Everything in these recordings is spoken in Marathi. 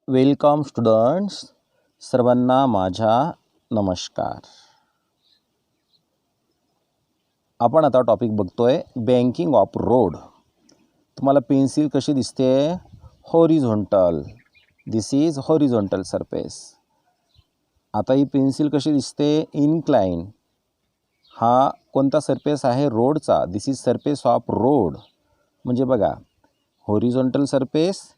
वेलकम स्टुडंट्स, सर्वांना माझा नमस्कार. आपण आता टॉपिक बघतोय बँकिंग ऑफ रोड. तुम्हाला पेन्सिल कशी दिसते? Horizontal. This is horizontal surface. आता ही पेन्सिल कशी दिसते? इनक्लाइन. हा कोणता सरफेस आहे? रोडचा. दिस इज सरफेस ऑफ रोड. म्हणजे बघा, horizontal surface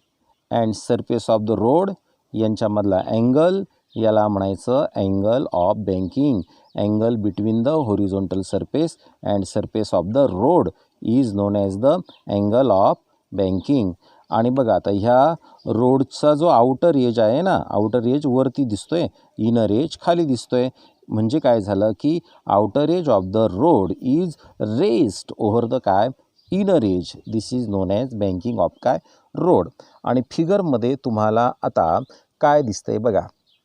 and surface of the road यांच्यामधला अँगल याला म्हणायचं angle of banking. Angle between the horizontal surface and surface of the road is known as the angle of banking. आणि बघा, आता ह्या रोडचा जो आउटर एज आहे ना, आउटर एज वरती दिसतोय, इनर एज खाली दिसतोय. म्हणजे काय झालं की outer edge of the road is raised over the काय inner edge. This is known as banking of काय रोड. आणि फिगरमध्ये तुम्हाला आता काय दिसतंय बघा,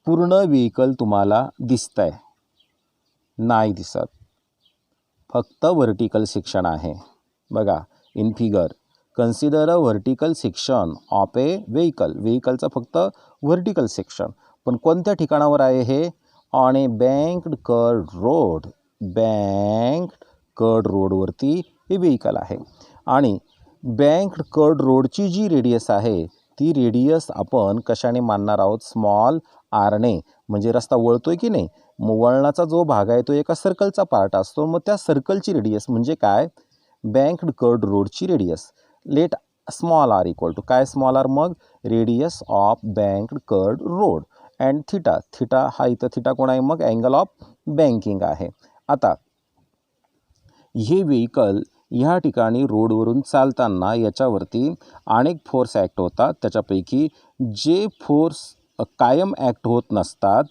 पूर्ण व्हेकल तुम्हाला दिसतंय? नाही दिसत, फक्त व्हर्टिकल सेक्शन आहे. बघा, in figure consider a vertical section of a vehicle. व्हेकलचं फक्त व्हर्टिकल सेक्शन. पण कोणत्या ठिकाणावर आहे हे? On a banked curved road. Banked curved रोडवरती हे व्हेकल आहे. आणि बँक्ड कर्ड रोडची जी रेडियस आहे ती रेडियस आपण कशाने मानणार आहोत? स्मॉल आरने. म्हणजे रस्ता वळतोय की नाही, मग वळणाचा जो भाग आहे तो एका सर्कलचा पार्ट असतो. मग त्या सर्कलची रेडियस म्हणजे काय? बँक्ड कर्ड रोडची radius. Let small R equal to काय? स्मॉल आर मग radius of banked curved road. And theta. Theta हा इथं थिटा कोण आहे? मग अँगल ऑफ बँकिंग आहे. आता हे व्हेकल ह्या ठिकाणी रोडवरून चालताना याच्यावरती अनेक फोर्स ॲक्ट होतात. त्याच्यापैकी जे फोर्स कायम ॲक्ट होत नसतात,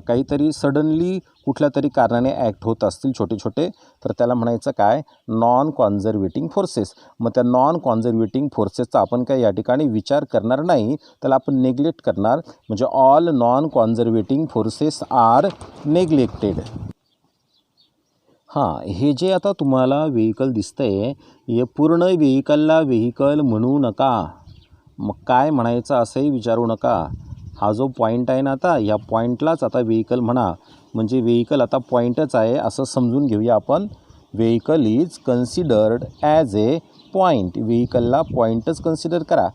काहीतरी सडनली कुठल्या तरी कारणाने ॲक्ट होत असतील छोटे छोटे, तर त्याला म्हणायचं काय? Non conservating forces. मग त्या नॉन कॉन्झर्वेटिंग फोर्सेसचा आपण काय या ठिकाणी विचार करणार नाही, त्याला आपण नेग्लेक्ट करणार. म्हणजे all non conservating forces are neglected. हां, हे जे आता तुम्हाला व्हेकल दिसतंय, हे पूर्ण व्हेकलला व्हेकल म्हणू नका. मग काय म्हणायचं असंही विचारू नका. हा जो पॉईंट आहे ना, आता या पॉईंटलाच आता व्हेकल म्हणा. म्हणजे व्हेकल आता पॉईंटच आहे असं समजून घेऊया आपण. Vehicle is considered as a point. व्हेकलला पॉईंटच कन्सिडर करा.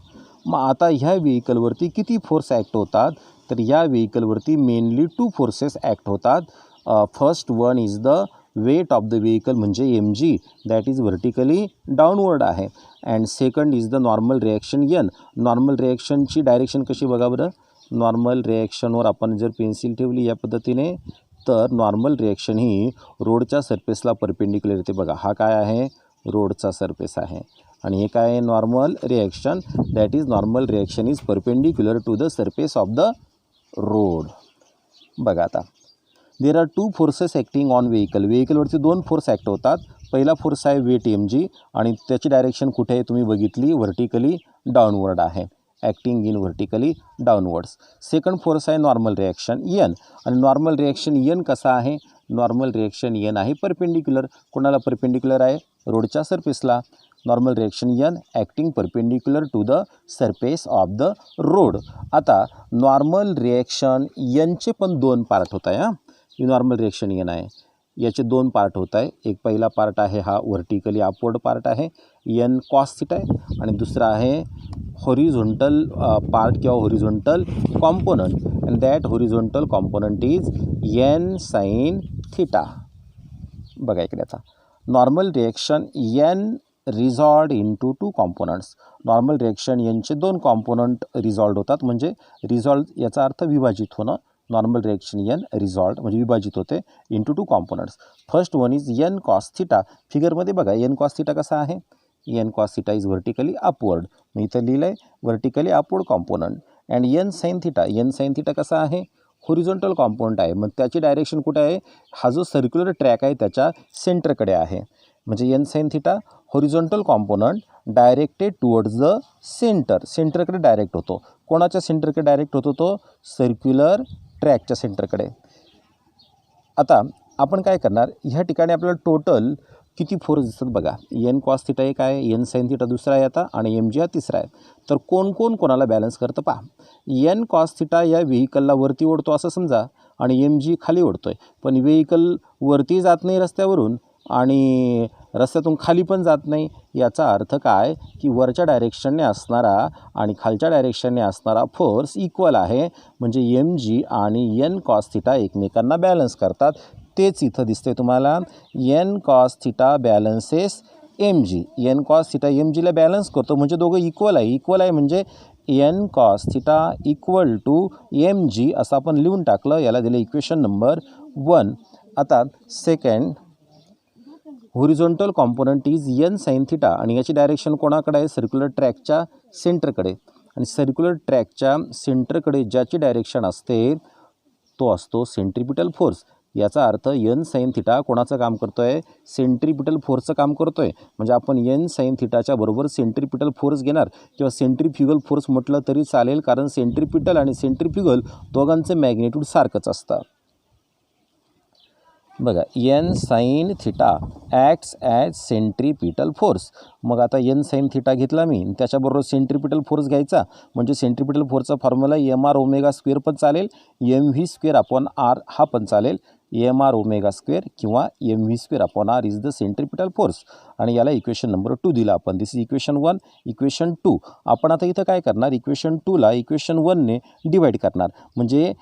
मग आता ह्या व्हेकलवरती किती फोर्स ॲक्ट होतात? तर या व्हेकलवरती मेनली 2 फोर्सेस ॲक्ट होतात. First one is the weight of the vehicle म्हणजे mg, that is vertically downward आहे. And second is the normal reaction n. Normal रिॲक्शनची डायरेक्शन कशी बघा बरं? नॉर्मल रिॲक्शनवर आपण जर पेन्सिल ठेवली या पद्धतीने, तर नॉर्मल रिॲक्शन ही रोडच्या सरफेसला परपेंडिक्युलर येते. बघा, हा काय आहे? रोडचा सरफेस आहे. आणि हे काय आहे? Normal reaction. That is normal reaction is perpendicular to the surface of the road. बघा, आता there are 2 forces acting on vehicle. व्हेकलवरती 2 फोर्स ॲक्ट होतात. पहिला फोर्स आहे वेट mg आणि त्याची डायरेक्शन कुठे आहे तुम्ही बघितली? व्हर्टिकली डाऊनवर्ड आहे. Acting in vertically downwards. Second force आहे नॉर्मल रिॲक्शन n. आणि नॉर्मल रिॲक्शन n कसा आहे? नॉर्मल रिॲक्शन n आहे परपेंडिक्युलर. कोणाला परपेंडिक्युलर आहे? रोडच्या सरफेसला. Normal reaction n acting perpendicular to the surface of the road. आता नॉर्मल रिॲक्शन nचे पण 2 पार्ट होत आहे. ही नॉर्मल रिॲक्शन n आहे, याचे 2 पार्ट होत आहे. एक पहिला पार्ट आहे हा व्हर्टिकली अपवर्ड पार्ट आहे, n कॉस थिटा आहे. आणि दुसरा आहे हॉरिझॉन्टल पार्ट किंवा horizontal component. And that horizontal component is n sine theta. बघा इकडे आता normal reaction n resolved into 2 components. Normal reaction nचे 2 कॉम्पोनंट रिझॉल्ड होतात. म्हणजे रिझॉल्व याचा अर्थ विभाजित होणं. नॉर्मल रिॲक्शन n रिझॉल्ट म्हणजे विभाजित होते into 2 components. First one is n cos theta. फिगरमध्ये बघा n कॉस थिटा कसा आहे? n cos theta is vertically upward. मी इथं लिहिलं आहे vertically upward component. And n sine theta. n sine theta कसा आहे? हॉरिझॉन्टल कॉम्पोनंट आहे. मग त्याची डायरेक्शन कुठे आहे? हा जो सर्क्युलर ट्रॅक आहे त्याच्या सेंटरकडे आहे. म्हणजे n sine theta horizontal component directed towards the center. सेंटरकडे डायरेक्ट होतो. कोणाच्या सेंटरकडे डायरेक्ट होतो? तो सर्क्युलर ट्रॅकच्या सेंटरकडे. आता आपण काय करणार? ह्या ठिकाणी आपल्याला टोटल किती फोर्स दिसतात बघा. एन कॉस थिटा एक आहे, एन साईन थिटा दुसरा आहे आता, आणि एम जी हा तिसरा आहे. तर कोण कोणाला बॅलन्स करतं पहा. एन कॉस थिटा या व्हेकलला वरती ओढतो असं समजा, आणि एम जी खाली ओढतो आहे. पण व्हेकल वरती जात नाही रस्त्यावरून आणि रस्त्यातून खाली पण जात नाही. याचा अर्थ काय की वरच्या डायरेक्शनने असणारा आणि खालच्या डायरेक्शनने असणारा फोर्स इक्वल आहे. म्हणजे एम जी आणि एन कॉस थिटा एकमेकांना बॅलन्स करतात. तेच इथं दिसते तुम्हाला. N cos theta balances M G. N cos theta M जीला बॅलन्स करतो म्हणजे दोघं इक्वल आहे. इक्वल आहे म्हणजे N cos theta equal to M G असं आपण लिहून टाकलं. याला दिलं इक्वेशन नंबर 1. आता second, horizontal component is N sine theta, आणि याची डायरेक्शन कोणाकडे आहे? सर्क्युलर ट्रॅकच्या सेंटरकडे. आणि सर्क्युलर ट्रॅकच्या सेंटरकडे ज्याची डायरेक्शन असते तो असतो सेंट्रिपिटल फोर्स. याचा अर्थ एन साईन थिटा कोणाचं काम करतो आहे? सेंट्रिपिटल फोर्सचं काम करतो आहे. म्हणजे आपण एन साईन थिटाच्या बरोबर सेंट्रिपिटल फोर्स घेणार, किंवा सेंट्रिफ्युगल फोर्स म्हटलं तरी चालेल, कारण सेंट्रिपिटल आणि सेंट्रिफ्युगल दोघांचं मॅग्निट्यूड सारखंच असतं. बघा, N sine theta acts as centripetal force. मग आता एन साईन थिटा घेतला मी, त्याच्याबरोबर सेंट्रिपिटल फोर्स घ्यायचा. म्हणजे सेंट्रिपिटल फोर्सचा formula M R omega square पण चालेल, M V square upon R हा पण चालेल. एम आर ओमेगा स्क्वेअर किंवा M V square upon R is the centripetal force. आणि याला इक्वेशन नंबर 2 दिला आपण. This is equation 1, equation 2. आपण आता इथं काय करणार? इक्वेशन 2ला इक्वेशन 1ने डिवाईड करणार. म्हणजे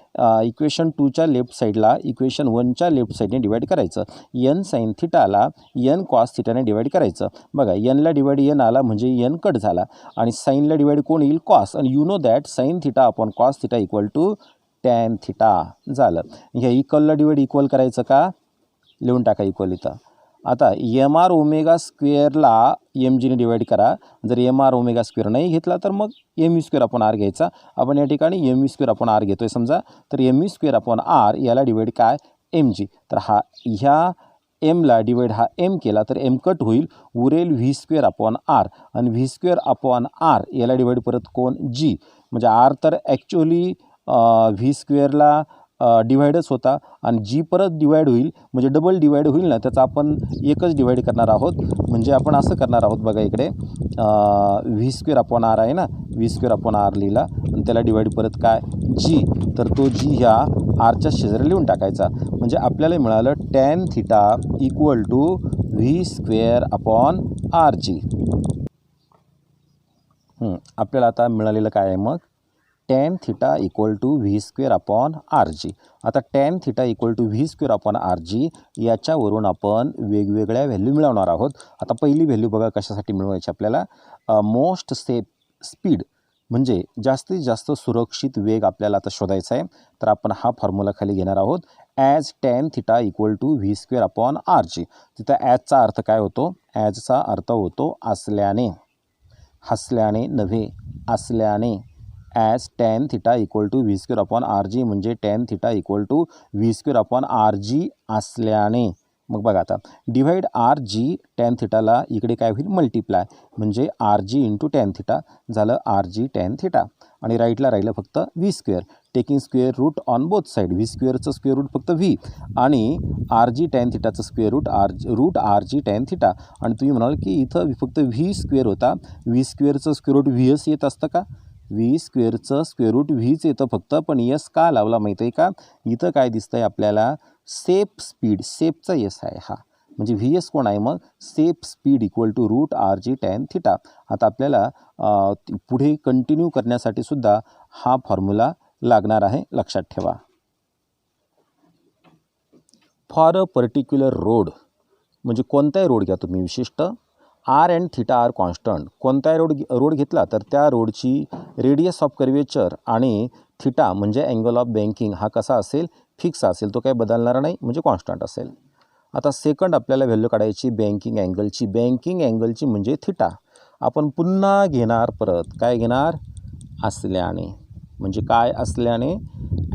इक्वेशन 2च्या लेफ्ट साईडला इक्वेशन 1च्या लेफ्ट साईडने डिवाईड करायचं. एन साईन थिटाला एन कॉस थिटाने डिवाईड करायचं. बघा, एनला डिवाईड एन आला म्हणजे एन कट झाला, आणि साईनला डिवाईड कोण येईल? कॉस. आणि you know that sine theta upon cos theta equal to tan theta झालं. ह्या इक्वलला डिवाईड इक्वल करायचं का? लिहून टाका इक्वल इथं. आता एम आर ओमेगा स्क्वेअरला एम जीने डिवाईड करा. जर एम आर ओमेगा स्क्वेअर नाही घेतला तर मग M V square upon R घ्यायचा. आपण या ठिकाणी M V square upon R घेतो आहे समजा. तर M V square upon R याला डिवाईड काय? M G. तर हा ह्या एमला डिवाईड हा एम केला तर एम कट होईल, उरेल व्ही स्क्वेअर अपॉन आर. आणि व्ही स्क्वेअर अपॉन आर याला डिवाईड परत कोण? जी. म्हणजे आर तर ॲक्च्युअली व्ही स्क्वेअरला डिवाईडच होता, आणि जी परत डिवाईड होईल म्हणजे डबल डिवाईड होईल ना, त्याचा आपण एकच डिवाईड करणार आहोत. म्हणजे आपण असं करणार आहोत बघा, इकडे व्ही स्क्वेअर अपॉन आर आहे ना, व्ही स्क्वेअर अपॉन आर लिहिला आणि त्याला डिवाईड परत काय? जी. तर तो जी ह्या आरच्या शेजारी लिहून टाकायचा. म्हणजे आपल्याला मिळालं tan theta equal to V square upon R G. आपल्याला आता मिळालेलं काय आहे मग? Tan theta equal to V square upon R G. आता tan theta equal to V square upon R G याच्यावरून आपण वेगवेगळ्या व्हॅल्यू मिळवणार आहोत. आता पहिली व्हॅल्यू बघा कशासाठी मिळवायची आपल्याला? मोस्ट सेफ स्पीड, म्हणजे जास्तीत जास्त सुरक्षित वेग आपल्याला आता शोधायचा आहे. तर आपण हा फॉर्म्युला खाली घेणार आहोत. As tan theta equal to V square upon R G. तिथं ॲजचा अर्थ काय होतो? ॲजचा अर्थ होतो असल्याने, हसल्याने नव्हे, असल्याने. As tan theta equal to V square upon R G म्हणजे tan theta equal to V square upon R G असल्याने. मग बघा आता, डिवाईड आर जी टॅन थिटाला इकडे काय होईल? मल्टिप्लाय. म्हणजे R G into tan theta झालं आर जी टॅन थिटा. आणि राईटला राहिलं फक्त V square. Taking square root on both side. V स्क्वेअरचं स्क्वेअर रूट फक्त व्ही, आणि R G tan थिटाचं square root R G tan theta. आणि तुम्ही म्हणाल की इथं फक्त व्ही स्क्वेअर होता, व्ही स्क्वेअरचं स्क्वेअर रूट व्ही एस येत असतं का? व्ही स्क्वेअरचं स्क्वेअर रूट व्हीच येतं फक्त, पण यस का लावला माहीत आहे का? इथं काय दिसतं आहे आपल्याला? Safe speed. सेफचा यस आहे हा, म्हणजे व्ही एस कोण आहे मग? Safe speed equal to root R G tan theta. आता आपल्याला पुढे कंटिन्यू करण्यासाठी सुद्धा हा फॉर्म्युला लागणार आहे, लक्षात ठेवा. फॉर अ पर्टिक्युलर रोड, म्हणजे कोणताही रोड घ्या तुम्ही विशिष्ट, R and theta are constant. कोणताही रोड घेतला तर त्या रोडची रेडियस ऑफ कर्वेचर आणि थिटा म्हणजे अँगल ऑफ बँकिंग हा कसा असेल? फिक्स असेल, तो काही बदलणार नाही, म्हणजे कॉन्स्टंट असेल. आता सेकंड आपल्याला व्हॅल्यू काढायची बँकिंग अँगलची. बँकिंग अँगलची म्हणजे थिटा. आपण पुन्हा घेणार, परत काय घेणार? असल्याने. म्हणजे काय असल्याने?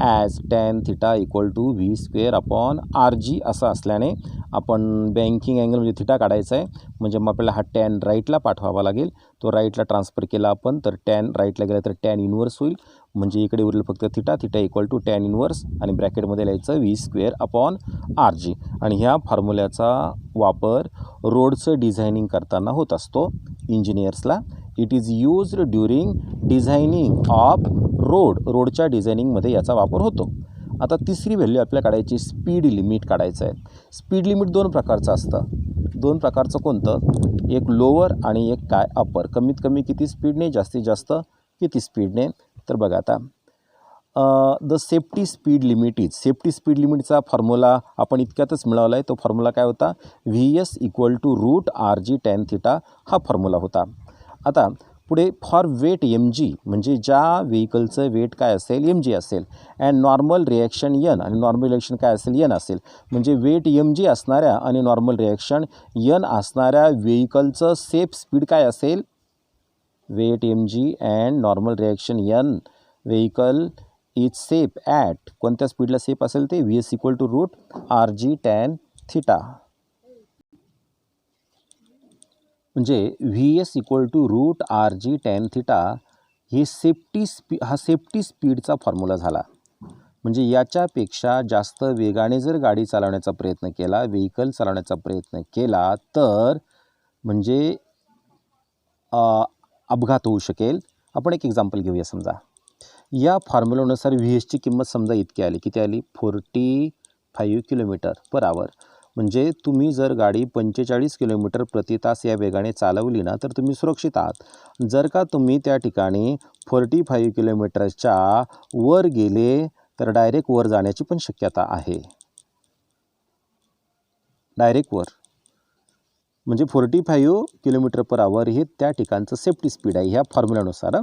As tan theta equal to V square upon R G असं असल्याने आपण बँकिंग अँगल म्हणजे थिटा काढायचा आहे. म्हणजे मग आपल्याला हा टॅन राईटला पाठवावा लागेल. तो राईटला ट्रान्सफर केला आपण तर टॅन राईटला गेला तर टॅन इनवर्स होईल. म्हणजे इकडे उरलं फक्त theta. Theta equal to tan inverse आणि ब्रॅकेटमध्ये लिहायचं V square upon R G. आणि ह्या फॉर्म्युल्याचा वापर रोडचं डिझायनिंग करताना होत असतो इंजिनियर्सला. It is used during designing of रोडच्या डिझायनिंगमध्ये याचा वापर होतो. आता तिसरी व्हॅल्यू आपल्याला काढायची स्पीड लिमिट काढायचं आहे. स्पीड लिमिट दोन प्रकारचं असतं. दोन प्रकारचं कोणतं? एक लोअर आणि एक काय अपर. कमीत कमी किती स्पीडने, जास्तीत जास्त किती स्पीडने. तर बघा आता the safety speed limit is, safety speed लिमिटचा फॉर्म्युला आपण इतक्यातच मिळवला आहे. तो फॉर्म्युला काय होता? V S equal to root R G tan theta हा फॉर्म्युला होता. आता पुढे फॉर वेट एम जी, म्हणजे ज्या व्हेकलचं वेट काय असेल एम जी असेल, अँड नॉर्मल रिॲक्शन यन, आणि नॉर्मल रिॲक्शन काय असेल यन असेल. म्हणजे वेट एम जी असणाऱ्या आणि नॉर्मल रिॲक्शन यन असणाऱ्या व्हेकलचं सेफ स्पीड काय असेल? Weight M G and normal reaction N vehicle is safe at, कोणत्या स्पीडला सेफ असेल ते? V S equal to root R G tan theta. म्हणजे V S equal to root R G tan theta हे सेफ्टी स्पीडचा फॉर्म्युला झाला. म्हणजे याच्यापेक्षा जास्त वेगाने जर गाडी चालवण्याचा प्रयत्न केला, व्हेकल चालवण्याचा प्रयत्न केला तर म्हणजे अपघात होऊ शकेल. आपण एक एक्झाम्पल घेऊया. समजा या फॉर्म्युलानुसार व्ही एसची किंमत समजा इतकी आली. किती आली? 45 किलोमीटर पर आवर. म्हणजे तुम्ही जर गाडी 45 किलोमीटर प्रति तास या वेगाने चालवली ना तर तुम्ही सुरक्षित आहात. जर का तुम्ही त्या ठिकाणी 45 किलोमीटरच्या वर गेले तर डायरेक्ट वर जाण्याची पण शक्यता आहे. डायरेक्ट वर म्हणजे 45 किलोमीटर पर आवर हे त्या ठिकाणचं सेफ्टी स्पीड आहे ह्या फॉर्म्युलानुसार.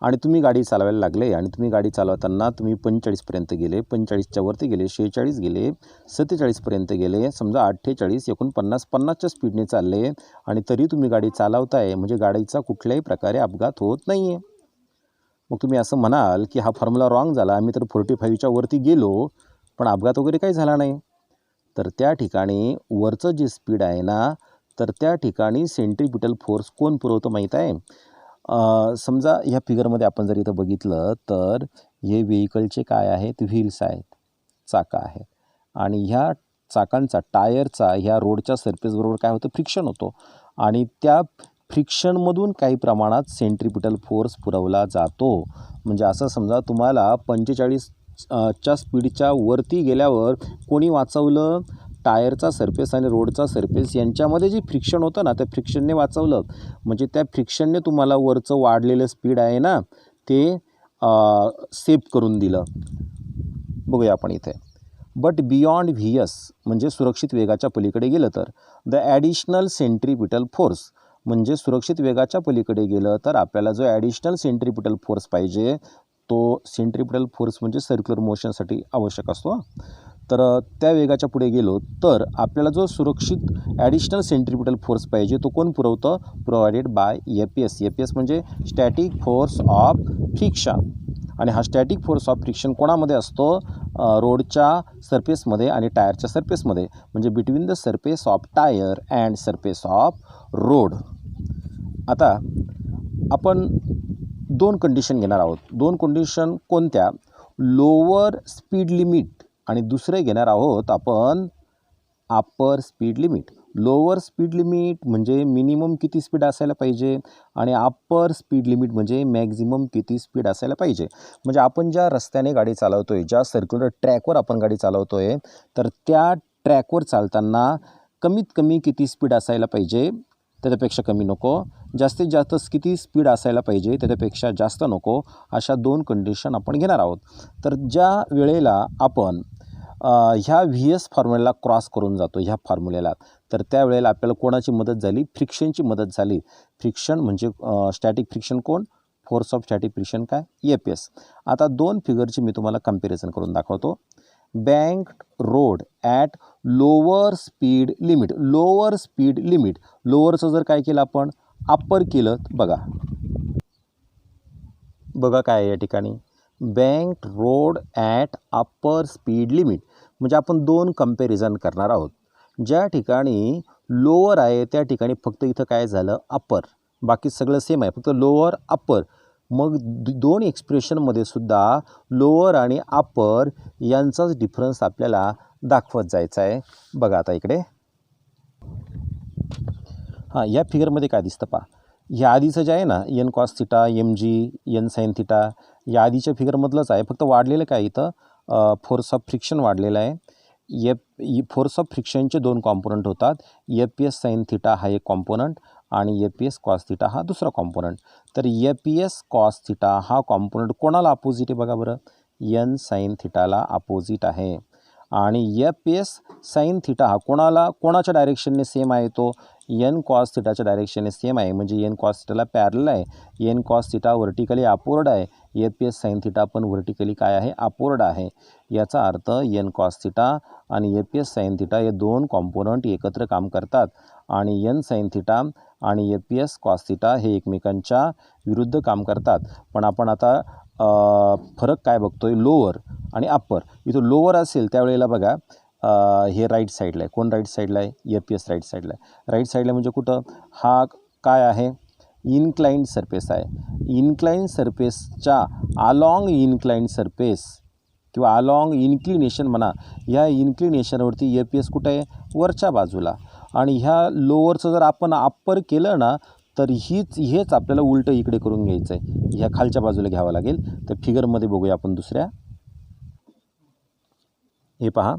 आणि तुम्ही गाडी चालवायला लागले आणि तुम्ही गाडी चालवताना तुम्ही 45पर्यंत गेले, 45च्या वरती गेले, 46 गेले, 47पर्यंत गेले, समजा 48, 49, 50च्या स्पीडने चालले आणि तरी तुम्ही गाडी चालवताय, म्हणजे गाडीचा कुठल्याही प्रकारे अपघात होत नाही आहे. मग तुम्ही असं म्हणाल की हा फॉर्म्युला रॉंग झाला, आम्ही तर 45च्या वरती गेलो पण अपघात वगैरे काही झाला नाही. तर त्या ठिकाणी वरचं जे स्पीड आहे ना तर त्या ठिकाणी सेंट्रिपिटल फोर्स कोण पुरवतो माहीत आहे? समजा ह्या फिगरमध्ये आपण जर इथं बघितलं तर हे व्हेकलचे काय आहेत? व्हील्स आहेत, चाका आहेत. आणि ह्या चाकांचा, टायरचा ह्या रोडच्या सरफेसबरोबर काय होतं? फ्रिक्शन होतो. आणि त्या फ्रिक्शनमधून काही प्रमाणात सेंट्रिपिटल फोर्स पुरवला जातो. म्हणजे असं समजा तुम्हाला 45च्या स्पीडच्या वरती गेल्यावर कोणी वाचवलं? टायरचा सरफेस आणि रोडचा सरफेस यांच्यामध्ये जे फ्रिक्शन होतं ना त्या फ्रिक्शनने वाचवलं. म्हणजे त्या फ्रिक्शनने तुम्हाला वरचं वाढलेलं स्पीड आहे ना ते सेफ करून दिलं. बघूया आपण इथे. बट बियॉन्ड व्ही एस म्हणजे सुरक्षित वेगाच्या पलीकडे गेलं तर द ॲडिशनल सेंट्रिपिटल फोर्स, म्हणजे सुरक्षित वेगाच्या पलीकडे गेलं तर आपल्याला जो ॲडिशनल सेंट्रिपिटल फोर्स पाहिजे तो सेंट्रिपिटल फोर्स म्हणजे सर्क्युलर मोशनसाठी आवश्यक असतो. तर त्या वेगाच्या पुढे गेलो तर आपल्याला जो सुरक्षित ॲडिशनल सेंट्रिपिटल फोर्स पाहिजे तो कोण पुरवतं? Provided by AP S. AP S म्हणजे स्टॅटिक फोर्स ऑफ फ्रिक्शन. आणि हा स्टॅटिक फोर्स ऑफ फ्रिक्शन कोणामध्ये असतो? रोडच्या सरफेसमध्ये आणि टायरच्या सरफेसमध्ये. म्हणजे between the surface of tyre and surface of road. आता आपण दोन कंडिशन घेणार आहोत. दोन कंडिशन कोणत्या? लोअर स्पीड लिमिट आणि दुसरे घेणार आहोत आपण upper speed limit. Lower speed limit म्हणजे मिनिमम किती स्पीड असायला पाहिजे आणि अपर स्पीड लिमिट म्हणजे मॅक्झिमम किती स्पीड असायला पाहिजे. म्हणजे आपण ज्या रस्त्याने गाडी चालवतोय, ज्या सर्क्युलर ट्रॅकवर आपण गाडी चालवतोय तर त्या ट्रॅकवर चालताना कमीत कमी किती स्पीड असायला पाहिजे, त्याच्यापेक्षा कमी नको. जास्तीत जास्त किती स्पीड असायला पाहिजे, त्याच्यापेक्षा जास्त नको. अशा दोन कंडिशन आपण घेणार आहोत. तर ज्या वेळेला आपण ह्या व्ही एस फॉर्म्युला क्रॉस करून जातो ह्या फॉर्म्युल्याला, तर त्यावेळेला आपल्याला कोणाची मदत झाली? फ्रिक्शनची मदत झाली. फ्रिक्शन म्हणजे स्टॅटिक फ्रिक्शन कोण? फोर्स ऑफ स्टॅटिक फ्रिक्शन काय? AP S. आता दोन फिगरची मी तुम्हाला कम्पॅरिझन करून दाखवतो. Bank road at lower speed limit. Lower speed limit, लोअरचं जर काय केलं आपण? अप्पर केलं. बघा काय आहे या ठिकाणी? Bank road at upper speed limit. म्हणजे आपण दोन कंपॅरिझन करणार आहोत. ज्या ठिकाणी लोअर आहे त्या ठिकाणी फक्त इथं काय झालं अप्पर, बाकी सगळं सेम आहे, फक्त लोअर अप्पर. मग दोन एक्सप्रेशनमध्ये सुद्धा लोअर आणि अप्पर यांचाच डिफरन्स आपल्याला दाखवत जायचा आहे. बघा आता इकडे हां, या फिगरमध्ये काय दिसतं पहा. ह्या आधीचं जे आहे ना N cos theta M G N sine theta, या आधीच्या फिगरमधलंच आहे, फक्त वाढलेलं काय इथं फोर्स ऑफ फ्रिक्शन वाढलेलं आहे. फोर्स ऑफ फ्रिक्शनचे दोन कॉम्पोनंट होतात. F P S sine theta हा एक कॉम्पोनंट आणि F P S cos theta हा दुसरा कॉम्पोनंट. तर F P S cos theta हा कॉम्पोनंट कोणाला अपोजिट आहे बघा बरं, एन साईन थिटाला अपोजिट आहे. आणि F P S sine theta हा कोणाच्या डायरेक्शनने सेम आहे, तो एन कॉस थिटाच्या डायरेक्शनने सेम आहे. म्हणजे एन कॉस थिटाला पॅरल आहे. N cos theta vertically upward आहे, F P S sine theta पण व्हर्टिकली काय आहे अपवर्ड आहे. याचा अर्थ एन कॉस थिटा आणि F P S sine theta हे दोन कॉम्पोनंट एकत्र काम करतात आणि एन साईन थिटा आणि F P S cos theta हे एकमेकांच्या विरुद्ध काम करतात. पण आपण आता फरक काय बघतोय, लोअर आणि अप्पर. इथं लोअर असेल त्यावेळेला बघा हे राईट साईडला आहे. कोण राईट साईडला आहे, एफ पी एस राईट साईडला आहे. राईट साईडला म्हणजे कुठं, हा काय आहे इनक्लाइंड सरफेस आहे. इनक्लाइंड सरफेसच्या अलॉंग इनक्लाइंड सरफेस किंवा अलॉंग इन्क्लिनेशन म्हणा, ह्या इन्क्लिनेशनवरती एफ पी एस कुठं आहे वरच्या बाजूला. आणि ह्या लोअरचं जर आपण अप्पर केलं ना तर हेच आपल्याला उलटं इकडे करून घ्यायचं आहे, ह्या खालच्या बाजूला घ्यावं लागेल. तर फिगरमध्ये बघूया आपण दुसऱ्या. हे पहा,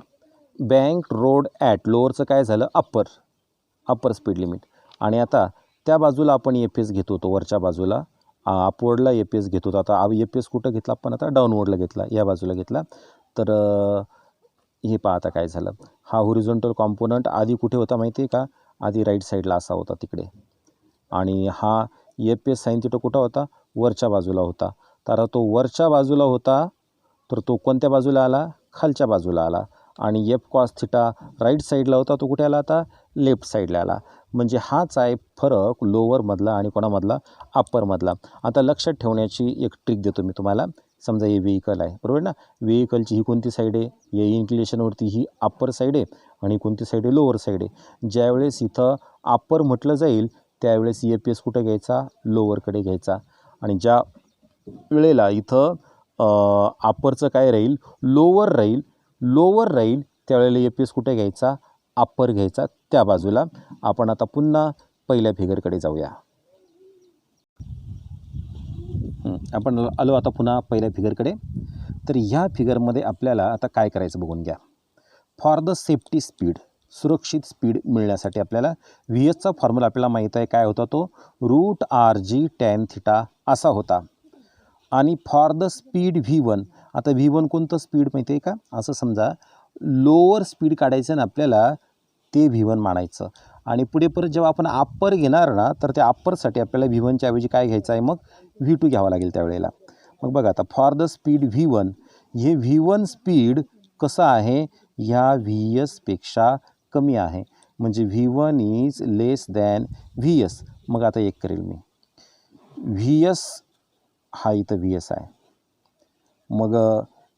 बँक रोड ॲट लोअरचं काय झालं अप्पर स्पीड लिमिट. आणि आता त्या बाजूला आपण एफ एस घेत होतो, वरच्या बाजूला अपवर्डला एफ एस घेत होतो. आता एफ एस कुठं घेतला आपण, आता डाऊनवर्डला घेतला, या बाजूला घेतला. तर हे पहा आता काय झालं, हा हॉरिझॉन्टल कॉम्पोनंट आधी कुठे होता माहिती आहे का, आधी राईट साईडला असा होता तिकडे. आणि हा एफ एस साईन थिटा कुठं होता, वरच्या बाजूला होता. तर तो वरच्या बाजूला होता तर तो कोणत्या बाजूला आला, खालच्या बाजूला आला. आणि एफ कॉस थिटा राईट साईडला होता, तो कुठे आला आता लेफ्ट साईडला आला. म्हणजे हाच आहे फरक लोअरमधला आणि कोणामधला अप्परमधला. आता लक्षात ठेवण्याची एक ट्रिक देतो मी तुम्हाला. समजा हे व्हेइकल आहे बरोबर ना, व्हेइकलची ही कोणती साईड आहे, या इन्क्लिनेशनवरती ही अप्पर साईड आहे आणि कोणती साईड आहे लोअर साईड आहे. ज्यावेळेस इथं अप्पर म्हटलं जाईल त्यावेळेस एफ पी एस कुठं घ्यायचा, लोअरकडे घ्यायचा. आणि ज्या वेळेला इथं अप्परचं काय राहील लोअर राहील त्यावेळेला एफ पी एस कुठे घ्यायचा अप्पर घ्यायचा त्या बाजूला. आपण आता पुन्हा पहिल्या फिगरकडे जाऊया. आपण आलो आता पुन्हा पहिल्या फिगरकडे. तर ह्या फिगरमध्ये आपल्याला आता काय करायचं बघून घ्या. फॉर द सेफ्टी स्पीड, सुरक्षित स्पीड मिळण्यासाठी आपल्याला व्ही एसचा फॉर्म्युला आपल्याला माहीत आहे काय होता, तो root R G tan theta असा होता. आणि for the speed V one, आता व्ही वन कोणतं स्पीड माहिती आहे का, असं समजा लोअर स्पीड काढायचं ना आपल्याला, ते व्ही वन मानायचं. आणि पुढे परत जेव्हा आपण अप्पर घेणार ना तर त्या अप्परसाठी आपल्याला व्ही वनच्या ऐवजी काय घ्यायचं आहे, मग व्ही टू घ्यावं लागेल त्यावेळेला. मग बघा आता for the speed V one, हे व्ही वन स्पीड कसं आहे, ह्या व्ही एसपेक्षा कमी आहे. म्हणजे V one is less than V S. मग आता एक करेल मी, व्ही एस हा इथं व्ही एस आहे. मग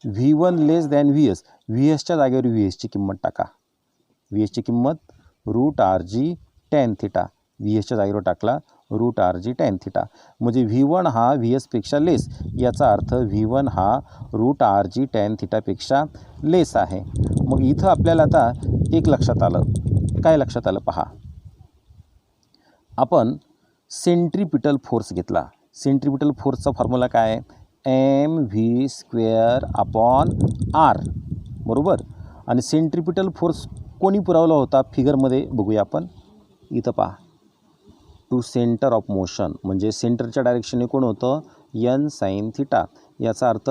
V one less than V S, V एसच्या जागेवर व्ही एसची किंमत टाका. व्ही एसची किंमत root R G tan theta, V एसच्या जागेवर टाकला root R G tan theta. म्हणजे व्ही वन हा व्ही एसपेक्षा लेस, याचा अर्थ व्ही वन हा रूट आर जी टॅन थिटापेक्षा लेस आहे. मग इथं आपल्याला आता एक लक्षात आलं, काय लक्षात आलं पहा, आपण सेंट्रीपिटल फोर्स घेतला. सेंट्रीपिटल फोर्सचा फॉर्म्युला काय आहे, M V square upon R बरोबर. आणि सेंट्रीपिटल फोर्स कोणी पुरवला होता फिगरमध्ये बघूया आपण. इथं पहा, टू सेंटर ऑफ मोशन, म्हणजे सेंटरच्या डायरेक्शनने कोण होतं, एन साईन थिटा. याचा अर्थ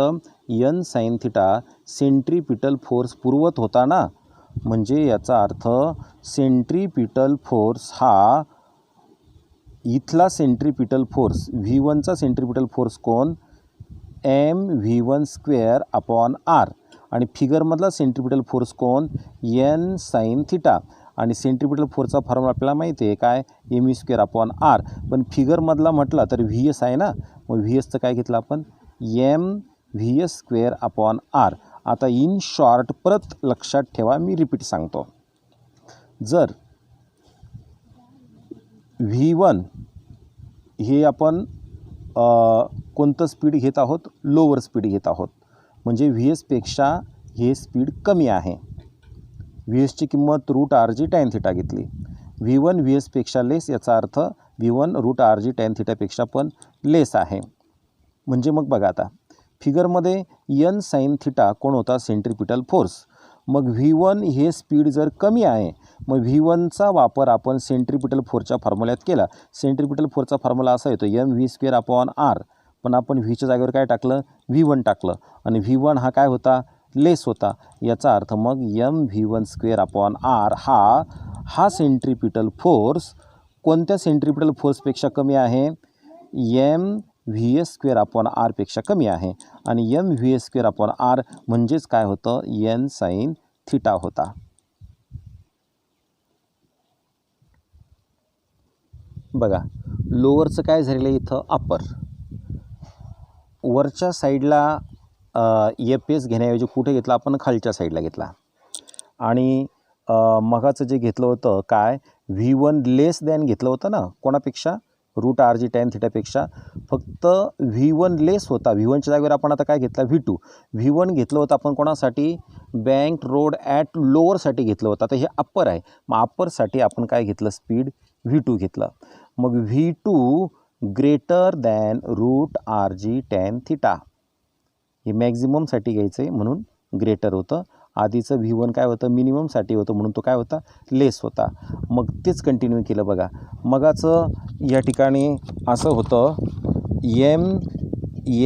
N sine theta centripetal force पुरवत होता ना. म्हणजे याचा अर्थ सेंट्रीपिटल फोर्स हा इथला सेंट्रीपिटल फोर्स व्ही वनचा सेंट्रीपिटल फोर्स कोण, M V one square upon R. आणि फिगरमधला सेंट्रीपिटल फोर्स कोण, एन साईन थिटा. आणि सेंट्रीपिटल फोर्सचा फॉर्म्युला आपल्याला माहिती आहे काय, M V square upon R. पण फिगरमधला म्हटला तर व्ही एस आहे ना, मग व्ही एसचं काय घेतलं आपण, M V S square upon R. आता इन शॉर्ट परत लक्षात ठेवा, मी रिपीट सांगतो. जर V1 हे आपण कोणतं स्पीड घेत आहोत, लोअर स्पीड घेत आहोत, म्हणजे व्ही एसपेक्षा हे स्पीड कमी आहे. व्ही एसची किंमत root R G tan theta घेतली. V1 व्ही एसपेक्षा लेस, याचा अर्थ V1 root R G tan थिटापेक्षा पण लेस आहे. म्हणजे मग बघा आता फिगरमध्ये एन साईन थिटा कोण होता, सेंट्रिपिटल फोर्स. मग V1 हे स्पीड जर कमी आहे, मग V1चा वापर आपण सेंट्रिपिटल फोर्सच्या फॉर्म्युल्यात केला. सेंट्रिपिटल फोर्सचा फॉर्म्युला असा येतो mv स्क्वेअर अपॉन आर, पण आपण व्हीच्या जागेवर काय टाकलं, V1 टाकलं, आणि V1 हा काय होता, लेस होता. याचा अर्थ मग mv1 स्क्वेअर अपॉन आर हा सेंट्रिपिटल फोर्स कोणत्या सेंट्रिपिटल फोर्सपेक्षा कमी आहे, mv एस स्क्वेअर अपॉन आरपेक्षा कमी आहे. आणि mv S square upon R म्हणजेच काय होतं, एन साईन थिटा होता. बघा लोअरचं काय झालेलं इथं, अप्पर. वरच्या साईडला एफ एस घेण्याऐवजी कुठे घेतला आपण, खालच्या साईडला घेतला. आणि मगाचं जे घेतलं होतं काय, V1 लेस दॅन घेतलं होतं ना, कोणापेक्षा, रूट आर जी टॅन थिटापेक्षा. फक्त V1 लेस होता. V1च्या जागेवर आपण आता काय घेतला, V2. V1 घेतलं होतं आपण कोणासाठी, बँक रोड ॲट लोअरसाठी घेतलं होतं. आता हे अप्पर आहे, मग अप्परसाठी आपण काय घेतलं, स्पीड V2 घेतलं. मग V2 greater than root R G tan theta, हे मॅक्झिममसाठी घ्यायचं आहे म्हणून ग्रेटर होतं. आधीचं V1 काय होतं, मिनिममसाठी होतं म्हणून तो काय होता, लेस होता. मग तेच कंटिन्यू केलं. बघा मगाचं या ठिकाणी असं होतं,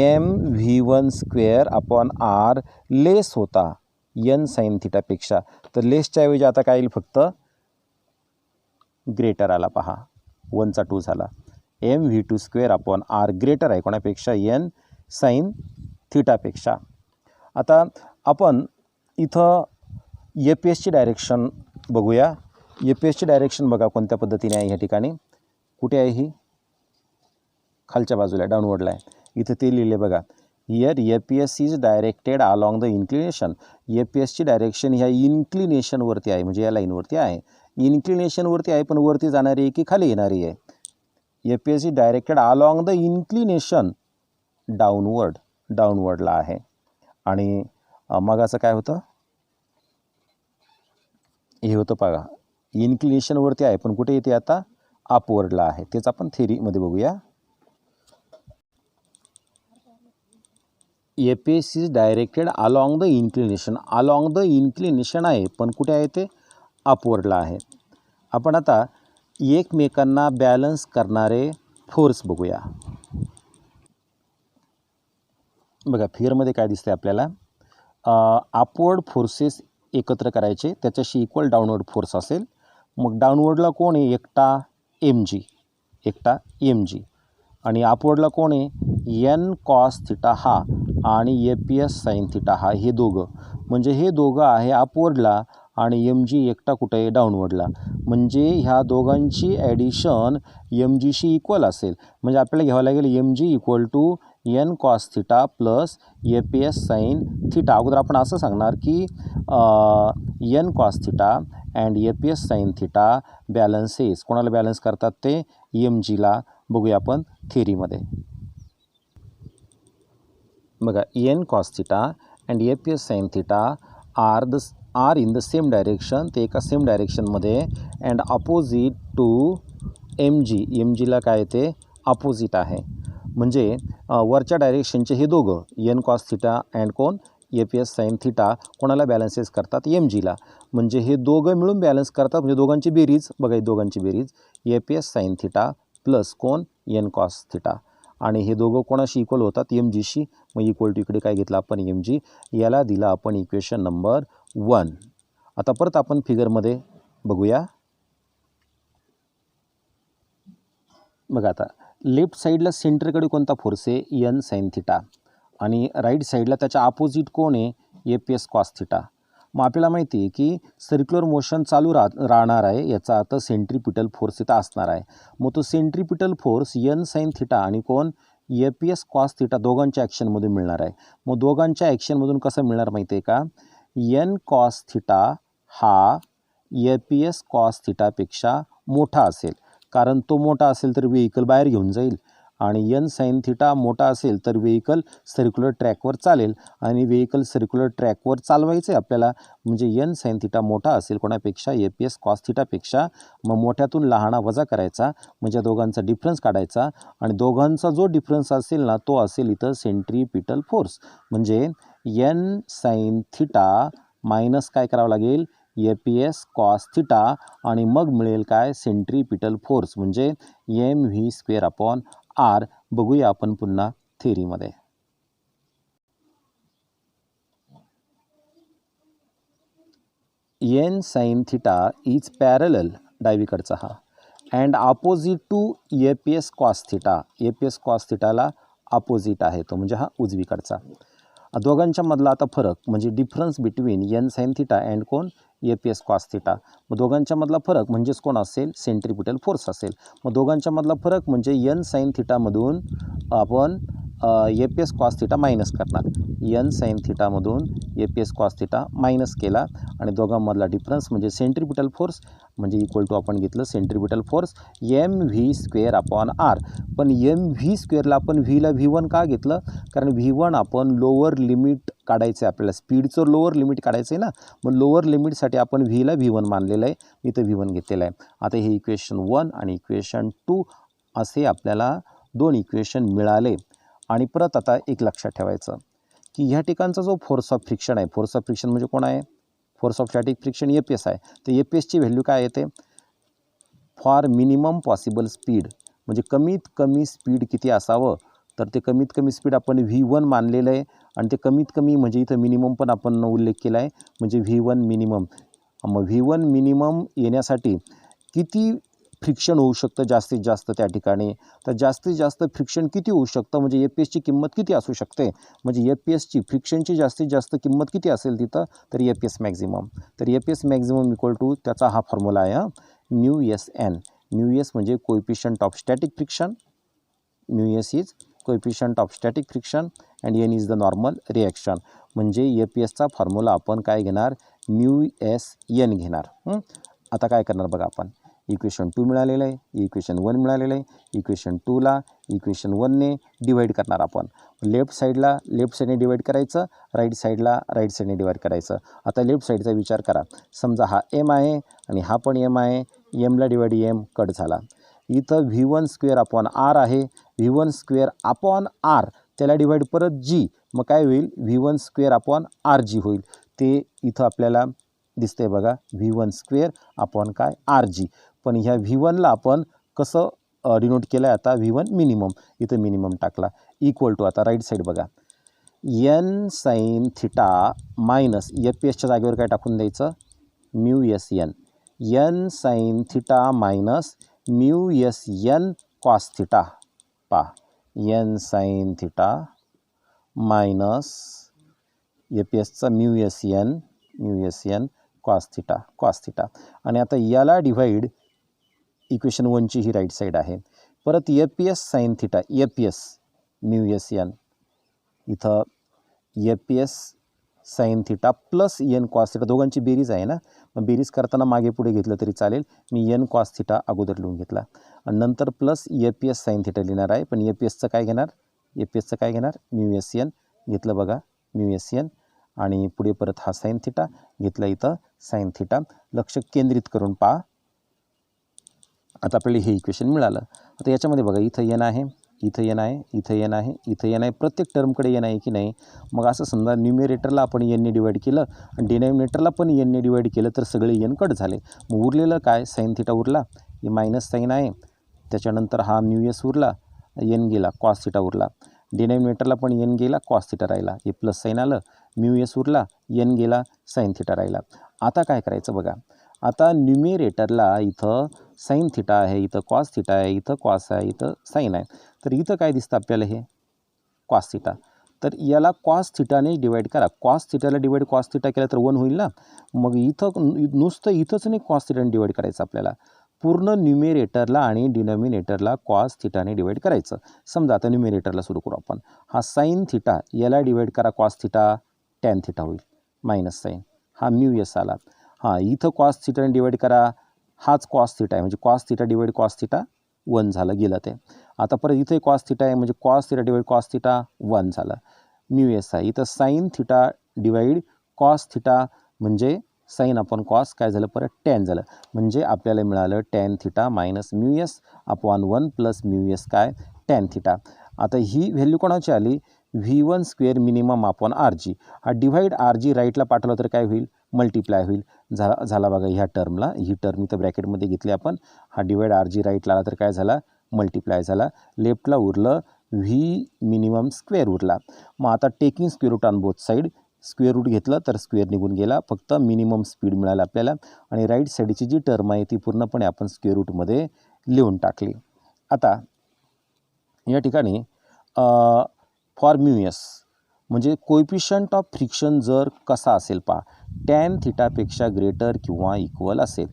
mv1 स्क्वेअर अपॉन आर लेस होता एन साईन थिटापेक्षा. तर लेसच्या ऐवजी आता काय येईल, फक्त ग्रेटर आला. पहा 1चा 2 झाला. mv2 square upon R greater आहे कोणापेक्षा, एन साईन थिटापेक्षा. आता आपण इथं एफ एसची डायरेक्शन बघूया. एफ एसची डायरेक्शन बघा कोणत्या पद्धतीने आहे. ह्या ठिकाणी कुठे आहे, ही खालच्या बाजूला डाऊनवर्डला आहे. इथं ते लिहिले बघा, here F S is directed along the inclination. F एसची डायरेक्शन ह्या इन्क्लिनेशनवरती आहे, म्हणजे या लाईनवरती आहे. इन्क्लिनेशनवरती आहे, पण वरती जाणारी आहे की खाली येणारी आहे. F S is directed along the inclination, डाऊनवर्डला आहे. आणि मग असं काय होतं, हे होतं बघा, इन्क्लिनेशनवरती आहे पण कुठे येते आता, अपवर्डला आहे. तेच आपण थेरीमध्ये बघूया. F S is directed along the inclination आहे, पण कुठे आहे ते, अपवर्डला आहे. आपण आता एकमेकांना बॅलन्स करणारे फोर्स बघूया. बघा फिगरमध्ये काय दिसते आपल्याला, अपवर्ड फोर्सेस एकत्र करायचे, त्याच्याशी इक्वल डाऊनवर्ड फोर्स असेल. मग डाऊनवर्डला कोण आहे, एकटा एम जी, आणि अपवर्डला कोण आहे, एन कॉस थिटा हा आणि एफ एस साईन थिटा हा, हे दोघं. म्हणजे हे दोघं आहे अपवर्डला आणि एम जी एकटा कुठे आहे, डाऊनवर्डला. म्हणजे ह्या दोघांची ॲडिशन एम जीशी इक्वल असेल. म्हणजे आपल्याला घ्यावं लागेल M G equal to N cos theta plus F S sine theta. अगोदर आपण असं सांगणार की N cos theta and F S sine theta balances. कोणाला बॅलन्स करतात ते, एम जीला. बघूया आपण थेरीमध्ये. बघा N cos theta and F S sine theta are in the same direction, ते एका सेम डायरेक्शनमध्ये, अँड अपोजिट टू एम जीला काय ते अपोजिट आहे. म्हणजे वरच्या डायरेक्शनचे हे दोघं एन कॉस थिटा अँड कोण, एफ एस साईन थिटा, कोणाला बॅलन्सेस करतात, एम जीला. म्हणजे हे दोघं मिळून बॅलन्स करतात, म्हणजे दोघांची बेरीज बघा, दोघांची बेरीज F S sine theta plus कोण, एन कॉस थिटा. आणि हे दोघं कोणाशी इक्वल होतात, एम जीशी. मग इक्वल टू इकडे काय घेतलं आपण, एम जी. याला दिला आपण इक्वेशन नंबर 1. आता परत आपण फिगरमध्ये बघूया. बघा आता लेफ्ट साईडला सेंटरकडे कोणता फोर्स आहे, एन साईन थिटा, आणि राईट साईडला त्याच्या अपोजिट कोण आहे, एफ एस कॉस थिटा. मग आपल्याला माहिती आहे की सर्क्युलर मोशन चालू राहणार आहे, याचा अर्थ सेंट्रिपिटल फोर्स इथं असणार आहे. मग तो centripetal force N sine theta आणि कोण, एपीएस कॉस थिटा दोघांच्या ॲक्शनमधून मिळणार आहे. मग दोघांच्या ॲक्शनमधून कसं मिळणार माहिती आहे का, एन कॉस थिटा हा एपीएस कॉस थिटापेक्षा मोठा असेल, कारण तो मोठा असेल तर व्हेइकल बाहेर घेऊन जाईल, आणि एन साईन थिटा मोठा असेल तर व्हेइकल सर्क्युलर ट्रॅकवर चालेल, आणि व्हेइकल सर्क्युलर ट्रॅकवर चालवायचं आहे आपल्याला, म्हणजे एन साईन थिटा मोठा असेल कोणापेक्षा, एपीएस कॉस थिटापेक्षा. मग मोठ्यातून लहाना वजा करायचा, म्हणजे दोघांचा डिफरन्स काढायचा, आणि दोघांचा जो डिफरन्स असेल ना तो असेल इथं सेंट्रीपिटल फोर्स. म्हणजे एन साईन थिटा मायनस काय करावं लागेल, एपीएस कॉस थिटा, आणि मग मिळेल काय, सेंट्रीपिटल फोर्स, म्हणजे M V square upon R. बघूया आपण पुन्हा थेरीमध्ये. N sine theta is parallel डावीकडचा हा and opposite to APS cos theta. APS cos थिटाला ऑपोजिट आहे तो, म्हणजे हा उजवीकडचा. दोघांच्या मधला आता फरक म्हणजे difference between N sine theta and कोण, एपीएस कॉस थिटा. मग दोघांच्या मधला फरक म्हणजेच कोण असेल, सेंट्रीपिटल फोर्स असेल. मग दोघांच्या मधला फरक म्हणजे एन साईन थिटामधून आपण एपीएस कॉस थिटा मायनस करणार. एन साईन थिटामधून एपीएस कॉस थिटा मायनस केला, आणि दोघांमधला डिफरन्स म्हणजे सेंट्रीपिटल फोर्स, म्हणजे इक्वल टू आपण घेतलं centripetal force M V square upon R. पण एम व्ही स्क्वेअरला आपण व्हीला V1 का घेतलं, कारण V1 आपण लोअर लिमिट काढायचं आहे आपल्याला, स्पीडचं लोअर लिमिट काढायचं आहे ना. मग लोअर लिमिटसाठी आपण व्हीला V1 मानलेलं आहे, इथं V1 घेतलेलं आहे. आता हे इक्वेशन 1 आणि इक्वेशन 2 असे आपल्याला दोन इक्वेशन मिळाले. आणि परत आता एक लक्षात ठेवायचं की ह्या ठिकाणचा जो फोर्स ऑफ फ्रिक्शन आहे, फोर्स ऑफ फ्रिक्शन म्हणजे कोण आहे, force of static friction APS आहे. तर एपीएसची व्हॅल्यू काय येते, फॉर मिनिमम पॉसिबल स्पीड, म्हणजे कमीत कमी स्पीड किती असावं, तर ते कमीत कमी स्पीड आपण V1 मानलेलं आहे, आणि ते कमीत कमी म्हणजे इथं मिनिमम पण आपण उल्लेख केला आहे, म्हणजे V1 मिनिमम. मग V1 मिनिमम येण्यासाठी किती फ्रिक्शन होऊ शकतं जास्तीत जास्त त्या ठिकाणी, तर जास्तीत जास्त फ्रिक्शन किती होऊ शकतं, म्हणजे एपीएसची किंमत किती असू शकते, म्हणजे एपीएसची फ्रिक्शनची जास्तीत जास्त किंमत किती असेल तिथं, तर एपीएस मॅक्झिमम. तर एपीएस मॅक्झिमम इक्वल टू त्याचा हा फॉर्म्युला आहे, mu S N. Mu S म्हणजे coefficient of static friction, mu S is coefficient of static friction and N is the normal reaction. म्हणजे एपीएसचा फॉर्म्युला आपण काय घेणार, म्यू एस एन घेणार. आता काय करणार बघा, आपण इक्वेशन 2 मिळालेलं आहे, इक्वेशन 1 मिळालेलं आहे. इक्वेशन 2ला इक्वेशन 1ने डिवाईड करणार आपण. लेफ्ट साईडला लेफ्ट साईडने डिवाईड करायचं, राईट साईडला राईट साईडने डिवाईड करायचं. आता लेफ्ट साईडचा विचार करा, समजा हा एम आहे आणि हा पण एम आहे, एमला डिवाईड एम कट झाला. इथं V1 स्क्वेअर अपॉन आर आहे, V1 स्क्वेअर अपॉन आर त्याला डिवाईड परत जी, मग काय होईल, V1 स्क्वेअर अपॉन आर जी होईल. ते इथं आपल्याला दिसतंय बघा, V1 स्क्वेअर अपॉन काय, आर जी. पण ह्या V1ला आपण कसं डिनोट केलं आहे, आता V1 मिनिमम, इथं मिनिमम टाकला, इक्वल टू आता राईट साईड बघा, एन साईन थिटा मायनस एपीएसच्या जागेवर काय टाकून द्यायचं, mu S N. N sine theta minus mu S N cos theta. पा एन साईन थिटा मायनस एपीएसचा mu S N cos theta. आणि आता याला डिव्हाइड इक्वेशन 1ची ही राईट साईड आहे. परत APS sine theta, APS mu S N, इथं APS sine theta plus N cos theta, दोघांची बेरीज आहे ना, मग बेरीज करताना मागे पुढे घेतलं तरी चालेल. मी एन कॉस थिटा अगोदर लिहून घेतला, आणि नंतर प्लस एपीएस साईन थिटा लिहिणार आहे. पण एपीएसचं काय घेणार, म्यू एस एन घेतलं बघा, म्यू एस एन, आणि पुढे परत हा साईन थिटा घेतला, इथं साईन थिटा. लक्ष केंद्रित करून पहा. आता आपल्याला हे इक्वेशन मिळालं. आता याच्यामध्ये बघा, इथं एन आहे, इथं एन आहे, इथं एन आहे, इथं एन आहे, प्रत्येक टर्मकडे एन आहे की नाही. मग असं समजा न्यूमिरेटरला आपण एनने डिवाईड केलं आणि डिनॉमिनेटरला पण एनने डिवाईड केलं, तर सगळे एन कट झाले. मग उरलेलं काय, साईन थिटा उरला, हे मायनस साईन आहे, त्याच्यानंतर हा म्यू एस उरला, एन गेला, कॉस थिटा उरला. डिनॉमिनेटरला पण एन गेला, कॉस थिटा राहिला, हे प्लस साईन आलं, म्यू एस उरला, एन गेला, साईन थिटा राहिला. आता काय करायचं बघा, आता न्यूमिरेटरला इथं साईन थिटा आहे, इथं कॉस थिटा आहे, इथं कॉस आहे, इथं साईन आहे, तर इथं काय दिसतं आपल्याला, हे कॉस थिटा. तर याला कॉस थिटाने डिवाईड करा, कॉस थिटाला डिवाईड कॉस थिटा केला तर 1 होईल ना. मग इथं नुसतं इथंच नाही कॉस थिटाने डिवाईड करायचं आपल्याला, पूर्ण न्यूमेरेटरला आणि डिनॉमिनेटरला कॉस थिटाने डिवाईड करायचं. समजा आता न्यूमेरेटरला सुरू करू आपण. हा साईन थिटा याला डिवाईड करा कॉस थिटा, टॅन थिटा होईल मायनस साईन, हा म्यू एस आला. हां इथं कॉस थिटाने डिवाईड करा, हाच कॉस थिटा आहे म्हणजे cos theta divide cos theta 1 झालं गेलं ते. आता परत इथे कॉस थिटा आहे म्हणजे cos theta divide cos theta 1 झालं म्यू एस आहे. इथं sine theta divide cos theta म्हणजे साईन अपॉन कॉस काय झालं परत टॅन झालं, म्हणजे आपल्याला मिळालं tan theta minus mu S upon 1 plus mu S काय टॅन थिटा. आता ही व्हॅल्यू कोणाची आली, V1 square minimum upon R G. हा डिव्हाइड आर जी राईटला पाठवलं तर काय होईल, मल्टिप्लाय होईल. झाला बघा ह्या टर्मला, ही टर्म इथं ब्रॅकेटमध्ये घेतली आपण. हा डिवाइड आर जी राईटला आला तर काय झाला, मल्टिप्लाय झाला. लेफ्टला उरलं व्ही मिनिमम स्क्वेअर उरला. मग आता taking square root on both side, square root घेतलं तर स्क्वेअर निघून गेला, फक्त मिनिमम स्पीड मिळालं आपल्याला. आणि राईट साईडची जी टर्म आहे ती पूर्णपणे आपण स्क्वेअर रूटमध्ये लिहून टाकली. आता या ठिकाणी फॉर म्यू एस म्हणजे कोएफिशियंट ऑफ फ्रिक्शन जर कसा असेल पहा, टॅन थिटापेक्षा ग्रेटर किंवा इक्वल असेल.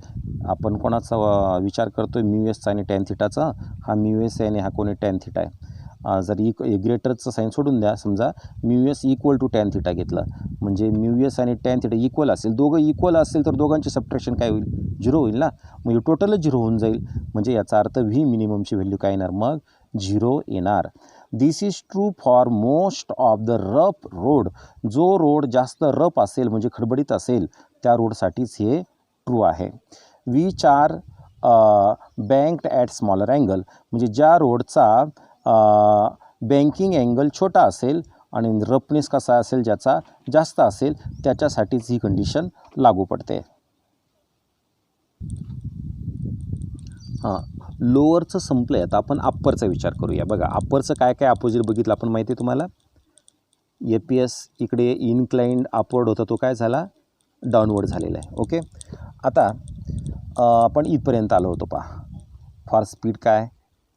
आपण कोणाचा विचार करतो आहे, म्यू एसचा आणि टॅन थिटाचा. हा म्यू एस आहे आणि हा कोणी टॅन थिटा आहे. जर ग्रेटरचं साईन सोडून द्या, समजा mu S equal to tan theta घेतलं म्हणजे म्यू एस आणि टॅन थिटा इक्वल असेल, दोघं इक्वल असेल तर दोघांची सबट्रॅक्शन काय होईल, 0 होईल ना, म्हणजे टोटलच 0 होऊन जाईल. म्हणजे याचा अर्थ व्ही मिनिममची व्हॅल्यू काय येणार मग 0 येणार. This is true for most of the rough road. जो रोड जास्त रफ असेल म्हणजे खडबडीत असेल त्या रोडसाठीच हे ट्रू आहे. Which are banked at smaller angle म्हणजे ज्या रोडचा बँकिंग अँगल छोटा असेल आणि रफनेस कसा असेल ज्याचा जास्त असेल त्याच्यासाठीच ही कंडिशन लागू पडते. हां लोअरचं संपलं आहे, आता आपण अप्परचा विचार करूया. बघा अप्परचं काय काय अपोजिट बघितलं आपण माहिती आहे तुम्हाला. ए पी एस इकडे इनक्लाइंड अपवर्ड होता, तो काय झाला डाऊनवर्ड झालेला आहे. ओके, आता आपण इथपर्यंत आलो होतो पहा. फॉर स्पीड काय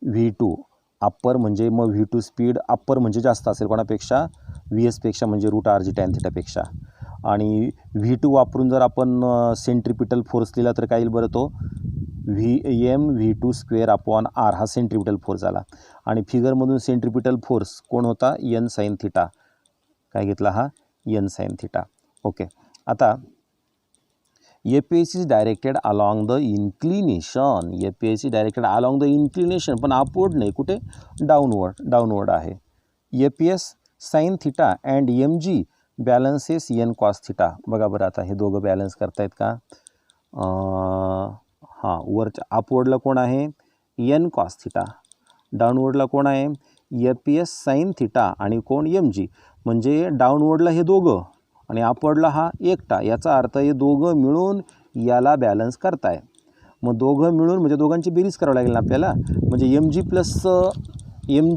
V2 अप्पर म्हणजे मग V2 स्पीड अप्पर म्हणजे जास्त असेल कोणापेक्षा, VSपेक्षा म्हणजे रूट आर जी टॅन थिटापेक्षा. आणि V2 वापरून जर आपण सेंट्रिपिटल फोर्स लिहिला तर काय येईल बरं, तो V2 स्क्वेअर अपॉन आर हा सेंट्रिपिटल फोर्स आला. आणि फिगरमधून सेंट्रिपिटल फोर्स कोण होता, एन साईन थिटा. काय घेतला हा एन साईन थिटा. ओके, आता APS is directed along the inclination. APS is directed along the inclination पण अपवर्ड नाही, कुठे डाऊनवर्ड आहे. APS sine theta and MG balances N cos theta. बघा बरं आता हे दोघं बॅलन्स करतायत का. हां वरच्या अपवर्डला कोण आहे एन कॉस थिटा, डाऊनवर्डला कोण आहे APS साइन थिटा आणि कोण MG. म्हणजे डाऊनवर्डला हे दोघं आणि अपवर्डला हा एकटा. याचा अर्थ हे दोघं मिळून याला बॅलन्स करताय. मग दोघं मिळून म्हणजे दोघांची बेरीज करावं लागेल ना आपल्याला. म्हणजे एम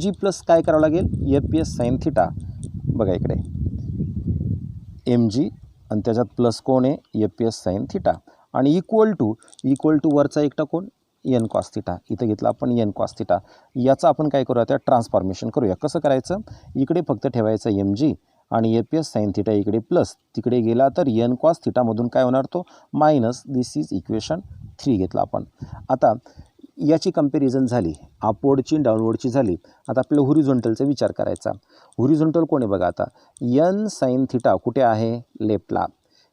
जी प्लस काय करावं लागेल APS साइन थिटा. बघा इकडे MG आणि त्याच्यात प्लस कोण आहे APS साइन थिटा आणि इक्वल टू वरचा एकटा कोण एन कॉस थिटा. इथं घेतला आपण एन कॉस थिटा. याचं आपण काय करूया त्या ट्रान्सफॉर्मेशन करूया. कसं करायचं, इकडे फक्त ठेवायचं MG आणि APS साइन थिटा इकडे प्लस, तिकडे गेला तर एन कॉस थिटामधून काय होणार तो मायनस. दिस इज इक्वेशन 3 घेतला आपण. आता याची कंपॅरिझन झाली, अपवर्डची डाऊनवर्डची झाली. आता आपल्याला होरिझॉन्टलचा विचार करायचा. होरिझॉन्टल कोण आहे बघा, आता एन साइन थिटा कुठे आहे लेफ्टला,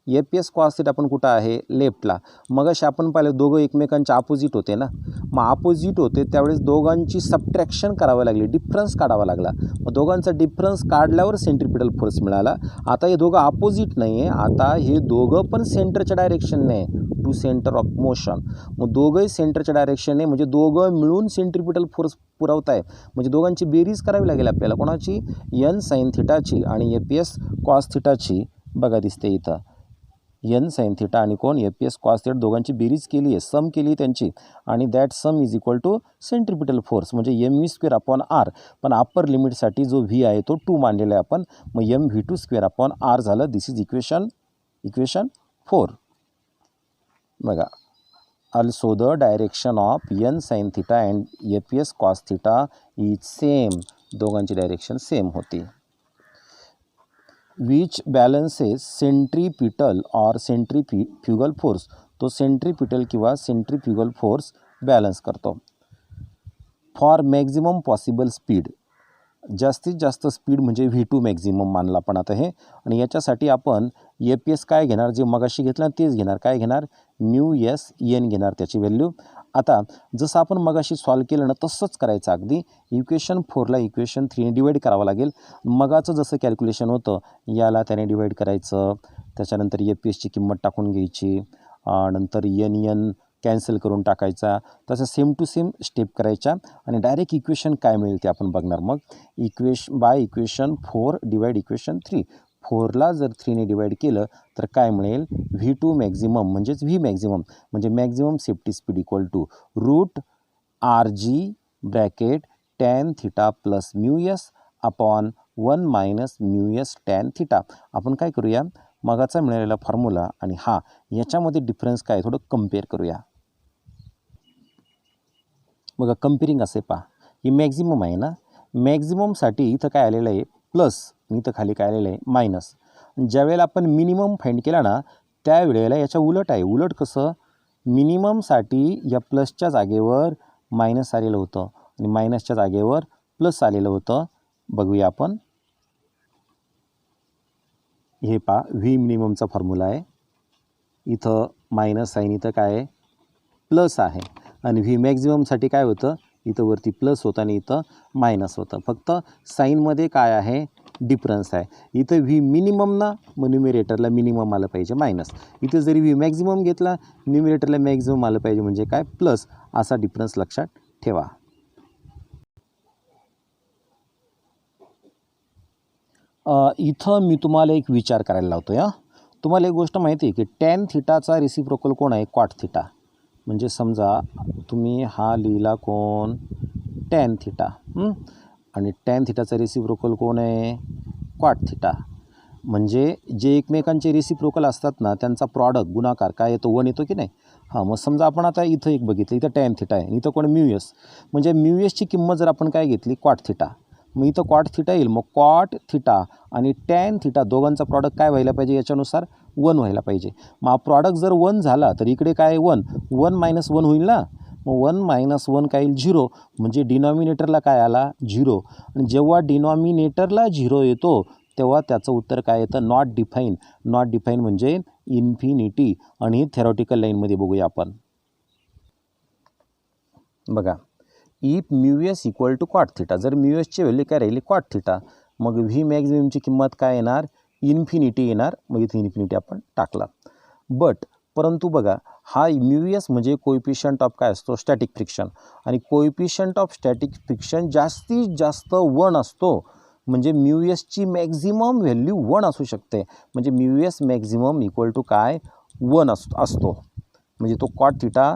APS कॉस थिटा पण कुठं आहे लेफ्टला. मग असे आपण पाहिलं दोघं एकमेकांच्या अपोजिट होते ना, मग अपोजिट होते त्यावेळेस दोघांची सबट्रॅक्शन करावी लागली, डिफरन्स काढावा लागला. मग दोघांचा डिफरन्स काढल्यावर सेंट्रिपिटल फोर्स मिळाला. आता हे दोघं अपोजिट नाही आहे, आता हे दोघं पण सेंटरच्या डायरेक्शनने टू सेंटर ऑफ मोशन. मग दोघंही सेंटरच्या डायरेक्शनने म्हणजे दोघं मिळून सेंट्रिपिटल फोर्स पुरवत आहे. म्हणजे दोघांची बेरीज करावी लागेल आपल्याला, कोणाची एन साइन थिटाची आणि APS कॉस थिटाची. बघा दिसते इथं एन साइन थिटा आणि कोण APS कॉस थिटा, दोघांची बेरीज केली आहे, सम केली आहे त्यांची. आणि that sum is equal to centripetal force म्हणजे MV स्क्वेअर अपॉन आर. पण अप्पर लिमिटसाठी जो V आहे तो 2 मानलेला आहे आपण, मग MV2 स्क्वेअर अपॉन आर झालं. दिस इज इक्वेशन 4. बघा also the direction of n sin theta and APS cos theta is same. दोघांची डायरेक्शन सेम होती. विच बॅलन्सेस सेंट्रीपिटल और सेंट्रीफ्युगल फोर्स. तो सेंट्रीपिटल किंवा सेंट्रीफ्युगल फोर्स बॅलन्स करतो. फॉर मॅक्झिमम पॉसिबल स्पीड, जास्तीत जास्त स्पीड म्हणजे V2 मॅक्झिमम मानला आपण आता हे, आणि याच्यासाठी आपण APS काय घेणार, जे मगाशी घेतलं तेच घेणार. काय घेणार, μsn घेणार त्याची व्हॅल्यू. आता जसं आपण मगाशी सॉल्व केलं ना तसंच करायचं अगदी. इक्वेशन 4ला इक्वेशन 3ने डिवाईड करावं लागेल. मगाचं जसं कॅल्क्युलेशन होतं याला त्याने डिवाईड करायचं, त्याच्यानंतर APSची किंमत टाकून घ्यायची, नंतर n कॅन्सल करून टाकायचा. तसं सेम टू सेम स्टेप करायच्या आणि डायरेक्ट इक्वेशन काय मिळेल ते आपण बघणार. मग इक्वेशन 4 डिवाइड इक्वेशन 3. 4ला जर 3ने डिवाईड केलं तर काय मिळेल, V2 मॅक्झिमम म्हणजेच V मॅक्झिमम म्हणजे maximum safety speed equal to √RG bracket tan θ plus μs upon 1 minus μs tan θ. आपण काय करूया, मगाचा मिळालेला फॉर्म्युला आणि हा याच्यामध्ये डिफरन्स काय थोडं कम्पेअर करूया. बघा कम्पेअरिंग असे पहा, ही मॅक्झिमम आहे ना, मॅक्झिममसाठी इथं काय आलेलं आहे प्लस, इथं खाली काय आलेलं आहे मायनस. ज्यावेळेला आपण मिनिमम फाइंड केला ना त्यावेळेला याच्या उलट आहे. उलट कसं, मिनिममसाठी या प्लसच्या जागेवर मायनस आलेलं होतं आणि मायनसच्या जागेवर प्लस आलेलं होतं. बघूया आपण, हे पहा व्ही मिनिममचा फॉर्म्युला आहे, इथं मायनस साईन, इथं काय आहे प्लस आहे. आणि व्ही मॅक्झिममसाठी काय होतं, इथं वरती प्लस होतं आणि इथं मायनस होतं. फक्त साईनमध्ये काय आहे डिफरन्स आहे. इथं व्ही मिनिमम ना, मग न्युमिरेटरला मिनिमम आलं पाहिजे मायनस. इथं जरी व्ही मॅक्झिमम घेतला न्युमिरेटरला मॅक्झिमम आलं पाहिजे म्हणजे काय प्लस. असा डिफरन्स लक्षात ठेवा. इथं मी तुम्हाला एक विचार करायला लावतो या. तुम्हाला एक गोष्ट माहिती आहे की tan θचा रेसिप्रोकल कोण आहे, cot θ. म्हणजे समजा तुम्ही हा लिहिला कोण tan θ, आणि tan θचा रेसिप्रोकल कोण आहे cot θ. म्हणजे जे एकमेकांचे रेसिप्रोकल असतात ना त्यांचा प्रॉडक्ट गुणाकार काय येतो 1 येतो की नाही. हां, मग समजा आपण आता इथं एक बघितलं, इथं tan θ आहे, इथं कोण μs. म्हणजे μsची किंमत जर आपण काय घेतली cot θ, मग इथं cot θ येईल. मग cot θ आणि tan θ दोघांचा प्रॉडक्ट काय व्हायला पाहिजे, याच्यानुसार 1 व्हायला पाहिजे. मग हा प्रॉडक्ट जर 1 झाला तर इकडे काय 1 मायनस 1 होईल ना. मग 1 मायनस 1 काय येईल 0. म्हणजे डिनॉमिनेटरला काय आला 0. आणि जेव्हा डिनॉमिनेटरला 0 येतो तेव्हा त्याचं उत्तर काय येतं नॉट डिफाईन. नॉट डिफाईन म्हणजे इन्फिनिटी. आणि थेरॉटिकल लाईनमध्ये बघूया आपण. बघा, if μs equal to cot θ, जर μsची व्हॅल्यू काय राहिली cot θ, मग व्ही मॅक्झिममची किंमत काय येणार इन्फिनिटी येणार. मग इथे इन्फिनिटी आपण टाकला. परंतु बघा, हा μs म्हणजे कोएफिशियंट ऑफ काय असतो स्टॅटिक फ्रिक्शन, आणि कोएफिशियंट ऑफ स्टॅटिक फ्रिक्शन जास्तीत जास्त 1 असतो. म्हणजे μsची मॅक्झिमम व्हॅल्यू 1 असू शकते. म्हणजे μs मॅक्झिमम इक्वल टू काय 1 असतो. म्हणजे तो cot θ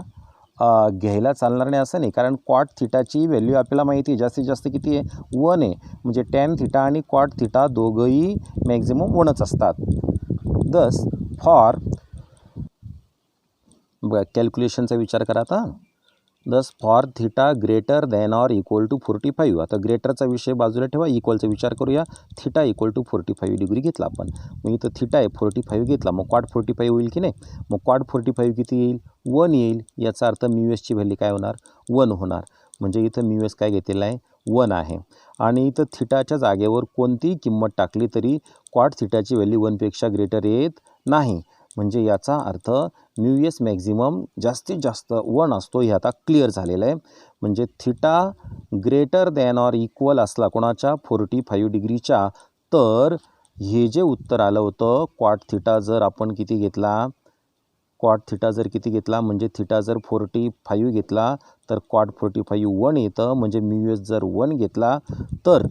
घ्यायला चालणार नाही असं नाही, कारण cot θची व्हॅल्यू आपल्याला माहिती आहे जास्तीत जास्त किती आहे 1 आहे. म्हणजे tan θ आणि cot θ दोघंही मॅक्झिमम 1च असतात. दस फॉर, बघा कॅल्क्युलेशनचा विचार करा आता. Thus for θ greater than or equal to 45. आता ग्रेटरचा विषय बाजूला ठेवा, इक्वलचा विचार करूया. θ इक्वल टू 45 डिग्री घेतला आपण. मग इथं θ आहे 45 घेतला, मग cot 45 होईल की नाही. मग cot 45 किती येईल 1 येईल. याचा अर्थ μsची व्हॅल्यू काय होणार 1 होणार. म्हणजे इथं μs काय घेतलेला आहे 1 आहे. आणि इथं θच्या जागेवर कोणतीही किंमत टाकली तरी cot θची व्हॅल्यू 1पेक्षा ग्रेटर येत नाही. म्हणजे याचा अर्थ μs मॅक्झिमम जास्तीत जास्त 1 असतो. हे आता क्लिअर झालेलं आहे. म्हणजे θ ग्रेटर दॅन ऑर इक्वल असला कोणाच्या 45 डिग्रीच्या, तर हे जे उत्तर आलं होतं cot θ जर आपण किती घेतला, cot θ जर किती घेतला म्हणजे θ जर 45 घेतला तर cot 45 1 येतं. म्हणजे μs जर 1 घेतला तर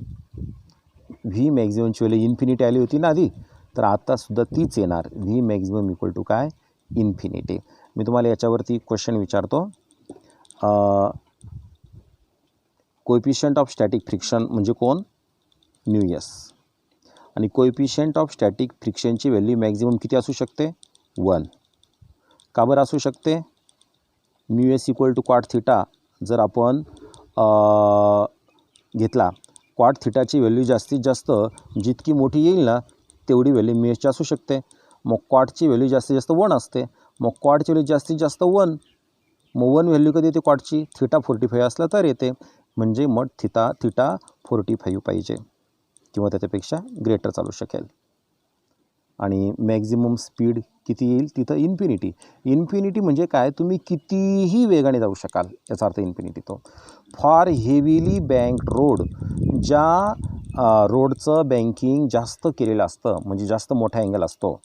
व्ही मॅक्झिममची व्हॅल्यू इन्फिनिटी आली होती ना आधी, तर आत्तासुद्धा तीच येणार. व्ही मॅक्झिमम इक्वल टू काय इन्फिनिटी. मी तुम्हाला याच्यावरती क्वेश्चन विचारतो. कोएफिशियंट ऑफ स्टॅटिक फ्रिक्शन म्हणजे कोण μs, आणि कोएफिशियंट ऑफ स्टॅटिक फ्रिक्शनची व्हॅल्यू मॅक्झिमम किती असू शकते 1. का बरं असू शकते, μs इक्वल टू cot θ जर आपण घेतला, cot θची व्हॅल्यू जास्तीत जास्त जितकी मोठी येईल ना तेवढी व्हॅल्यू μsची असू शकते. मग cotची व्हॅल्यू जास्तीत जास्त 1 असते. मग cotची व्हॅल्यू जास्तीत जास्त 1, मग 1 व्हॅल्यू कधी येते कॉटची, थिटा 45 असला तर येते, म्हणजे मग थिटा 45 पाहिजे किंवा त्याच्यापेक्षा ग्रेटर चालू शकेल. आणि मॅक्झिमम स्पीड किती येईल तिथं इन्फिनिटी. इन्फिनिटी म्हणजे काय, तुम्ही कितीही वेगाने जाऊ शकाल याचा अर्थ इन्फिनिटी तो. फॉर हेविली बँक्ड रोड, ज्या रोडचं बँकिंग जास्त केलेलं असतं म्हणजे जास्त मोठा अँगल असतो.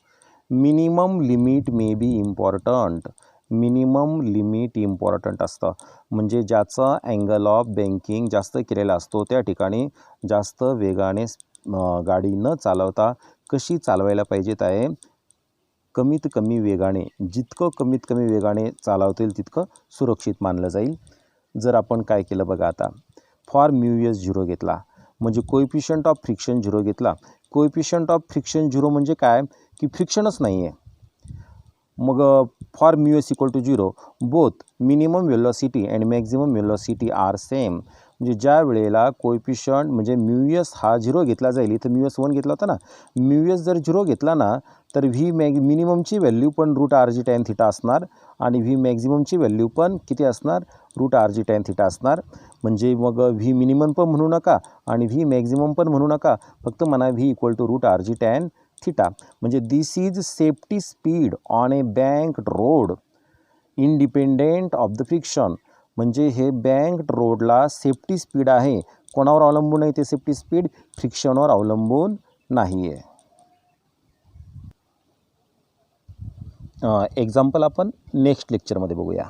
Minimum limit may be important, minimum limit important असतं म्हणजे ज्याचं अँगल ऑफ बँकिंग जास्त केलेला असतो त्या ठिकाणी जास्त वेगाने गाडी न चालवता कशी चालवायला पाहिजेत आहे, कमीत कमी वेगाने, जितकं कमीत कमी वेगाने चालवता येईल तितकं सुरक्षित मानलं जाईल. जर आपण काय केलं बघा आता, फॉर म्यू झिरो घेतला म्हणजे कोएफिशियंट ऑफ फ्रिक्शन 0 घेतला. कोएफिशियंट ऑफ फ्रिक्शन 0 म्हणजे काय की फ्रिक्शनच नाही आहे. मग for mu S equal to 0 both minimum velocity and maximum velocity are same. म्हणजे ज्या वेळेला कोएफिशियंट म्हणजे म्यू एस हा 0 घेतला जाईल, इथं म्यू एस 1 घेतला होता ना, म्यू एस जर 0 घेतला ना तर व्ही मिनिममची व्हॅल्यू पण root R G tan theta असणार आणि व्ही मॅक्झिममची व्हॅल्यू पण किती असणार, root R G tan theta असणार. म्हणजे मग व्ही मिनिमम पण म्हणू नका आणि व्ही मॅक्झिमम पण म्हणू नका, फक्त म्हणा V equal to root R G tan theta. म्हणजे this is safety speed on a banked road independent of the friction. म्हणजे हे बँक्ड रोडला सेफ्टी स्पीड आहे, कोणावर अवलंबून आहे ते सेफ्टी स्पीड, फ्रिक्शनवर अवलंबून नाही आहे. एक्झाम्पल आपण नेक्स्ट लेक्चरमध्ये बघूया.